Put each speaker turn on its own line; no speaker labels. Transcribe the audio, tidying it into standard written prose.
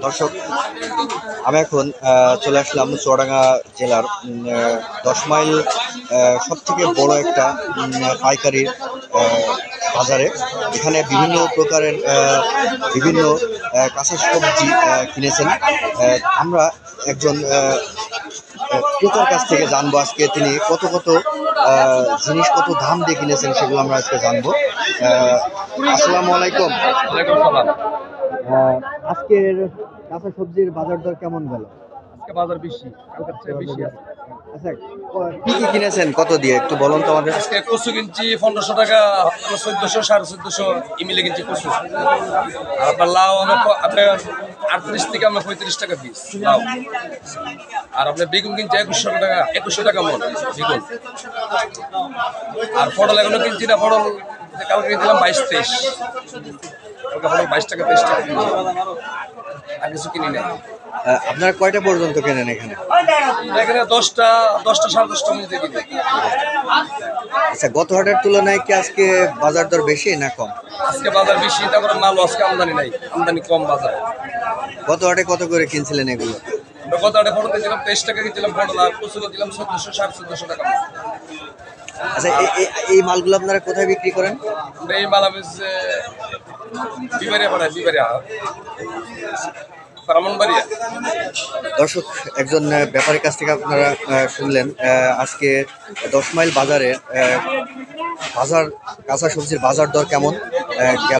দর্শক, আমি এখন চলে আসলাম চুয়াডাঙ্গা জেলার 10 মাইল সব থেকে বড় একটা পাইকারি বাজারে। এখানে বিভিন্ন প্রকারের বিভিন্ন কাঁচা সবজি কিনেছেন। আমরা একজন ক্রেতার কাছ থেকে জানবো আজকে তিনি কত জিনিস কত দাম দিয়ে কিনেছেন, সেগুলো আমরা আজকে জানবো। আসসালামু আলাইকুম।
ওয়ালাইকুম সালাম।
আজকের কাঁচা সবজির বাজার দর কেমন গেল?
আজকে বাজার বেশি, কালকের চেয়ে বেশি আছে।
আচ্ছা, কি কি কিনেছেন, কত দিয়ে একটু বলুন তো আমাদের।
আজকে কচু কিনছি 1500 টাকা, 1400 1450 মিলে কিনছি কচু। আর আপনার লাউ আপনার 38 থেকে আমরা 35 টাকা পিস লাউ। আর আপনার বেগুন কিনছি 2100 টাকা মন বেগুন। আর পটল এখনো কিনছি না, পটল কালকে কিনছিলাম 22-23, কালকে পটল 22 টাকা 23 টাকা কিনছি, আর কিছু কিনি না।
আপনারা কয়টা পর্যন্ত কেনেন এখানে?
এখানে 10টা 10টা 10:30 মধ্যে কিনি।
আচ্ছা, গত হাটের তুলনায় কি আজকে বাজার দর বেশি না কম?
আজকে বাজার বেশি, তারপরে মাল আজকে আমদানি নাই, আমদানি কম বাজারে।
গত হাটে কত করে কিনছিলেন এগুলো?
আমরা গত হাটে পটল দিয়েছিলাম 23 টাকা কিনছিলাম পটল, আর কচু দিলাম 1400 1450 টাকা।
আচ্ছা, এই মালগুলো আপনারা কোথায় বিক্রি করেন?
আমরা এই মাল আমি বিবারিয়া পাড়ায়, বিবারিয়া ব্রাহ্মণবাড়িয়া।
দর্শক, একজন ব্যাপারীর কাছ থেকে আপনারা শুনলেন আজকে 10 মাইল বাজারের কাঁচা সবজির বাজার দর কেমন গেল।